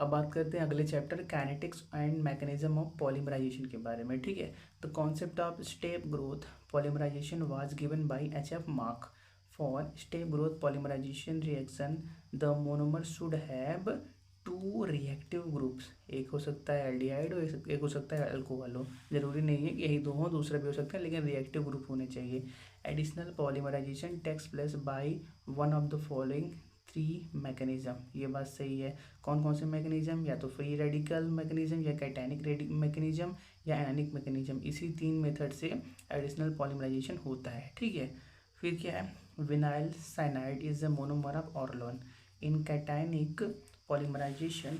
अब बात करते हैं अगले chapter kinetics and mechanism of polymerisation के बारे में। ठीक है, the concept of step growth polymerisation was given by H F. Mark. For step growth polymerisation reaction the monomer should have two reactive groups. एक हो सकता है एल्डिहाइड और एक हो सकता है अल्कोहल हो, जरूरी नहीं है कि यही दो हो, दूसरा भी हो सकता है, लेकिन रिएक्टिव ग्रुप होने चाहिए। Additional polymerisation takes place by one of the following three mechanism. ये बात सही है। कौन कौन से मैकेनिज्म? या तो फ्री रेडिकल मैकेनिज्म, या कैटायनिक मैकेनिज्म, या एनानिक मैकेनिज्म। इसी तीन मेथड से एडिशनल पॉलीमराइजेशन होता है। ठीक है, फिर क्या है? Vinyl cyanide is the monomer of Orlon. In cationic polymerization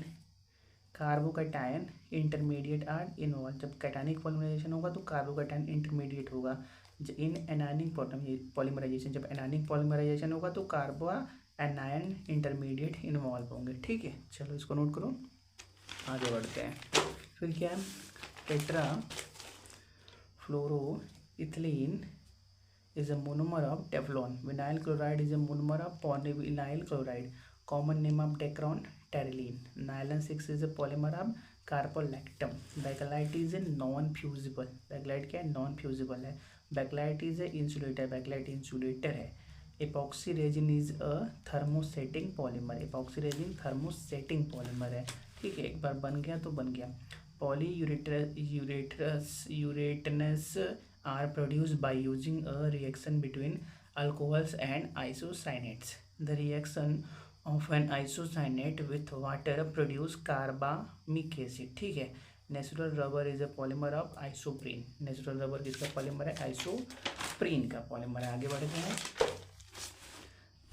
carbocation intermediate are involve. जब कैटायनिक पॉलीमराइजेशन होगा तो कार्बोकैटायन इंटरमीडिएट होगा। इन एनायनिक पॉलीमराइजेशन, जब एनायनिक पॉलीमराइजेशन होगा तो कार्बो एनायन इंटरमीडिएट इन्वॉल्व होंगे। ठीक है, चलो इसको नोट करो, आगे बढ़ते हैं। फिर क्या है? Tetra fluoroethylene is a monomer of Teflon. Vinyl chloride is a monomer of polyvinyl chloride. Common name of Dacron, terylene. Nylon 6 is a polymer of carbolactam. Bakelite is a non-fusible. Bakelite क्या है? Non-fusible है. Bakelite is a insulator. Bakelite insulator है. Epoxy resin is a thermosetting polymer. Epoxy resin thermosetting polymer है. ठीक है, एक बार बन गया तो बन गया। Polyurethanes are produced by using a reaction between alcohols and isocyanates. The reaction of an isocyanate with water produce carbamic acid. ठीक है, natural rubber is a polymer of isoprene. Natural rubber किसका पॉलीमर है? Isoprene का polymer है। आगे बढ़ते हैं।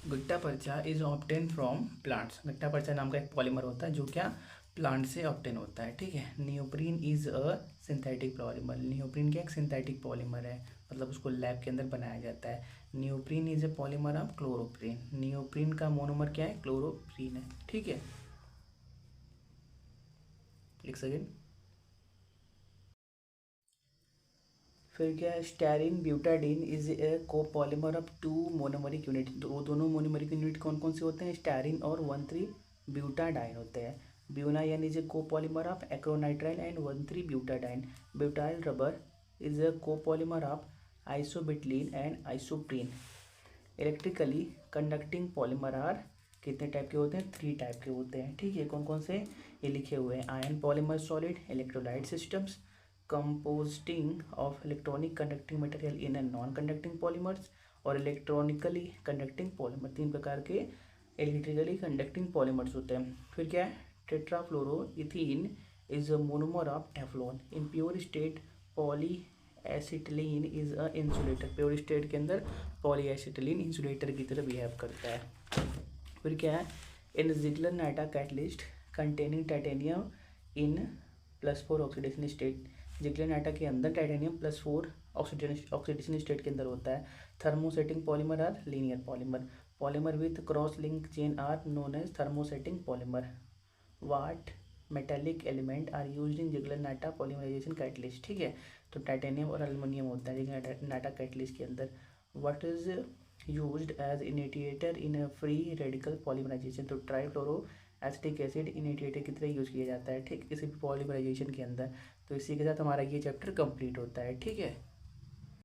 गट्टा पर्चा इज ऑब्टेन फ्रॉम प्लांट्स। गट्टा पर्चा नाम का एक पॉलीमर होता है जो क्या प्लांट से ऑब्टेन होता है। ठीक है, neoprene is a synthetic polymer. Neoprene क्या एक सिंथेटिक पॉलीमर है, मतलब उसको लैब के अंदर बनाया जाता है। Neoprene is a polymer of chloroprene. Neoprene का मोनोमर क्या है? क्लोरोप्रीन है। ठीक है, एक सेकेंड। फिर क्या है? Styrene butadiene is a copolymer of two monomeric unit. दोनों मोनोमरिक यूनिट कौन कौन से होते हैं? स्टेरिन और 1,3-ब्यूटाडाइन होते हैं। Buna N is a copolymer of acrylonitrile and 1,3-ब्यूटाडाइन। Butyl rubber is a copolymer of isobutylene and isoprene. Electrically conducting polymer are कितने टाइप के होते हैं? 3 टाइप के होते हैं। ठीक है, कौन कौन से? ये लिखे हुए हैं। Ion polymer solid, electrolyte systems, compositing of electronic conducting material in a non conducting polymers, और इलेक्ट्रॉनिकली कंडक्टिंग पॉलीमर। 3 प्रकार के इलेक्ट्रिकली कंडक्टिंग पॉलीमर्स होते हैं। फिर क्या है? Tetrafluoroethene is a monomer of Teflon. In pure state poly acetylene is a insulator. Pure state के अंदर पॉली एसिटिलीन इंसुलेटर की तरह बिहेव करता है। फिर क्या है? In Ziegler Natta catalyst containing titanium in +4 oxidation state. Ziegler Natta के अंदर टाइटेनियम +4 ऑक्सीडेशन स्टेट के अंदर होता है। Thermosetting polymer are linear polymer. Polymer with cross link chain are known as thermosetting polymer. What metallic element are used in Ziegler Natta polymerisation catalyst. ठीक है, तो titanium और एल्युमिनियम होता है जिगलर नाटा कैटलिस्ट के अंदर। What is used as initiator in a free radical polymerisation. तो trifluoro acetic acid initiator की तरह यूज़ किया जाता है। ठीक, किसी भी पॉलीमराइजेशन के अंदर। तो इसी के साथ हमारा ये चैप्टर कंप्लीट होता है। ठीक है।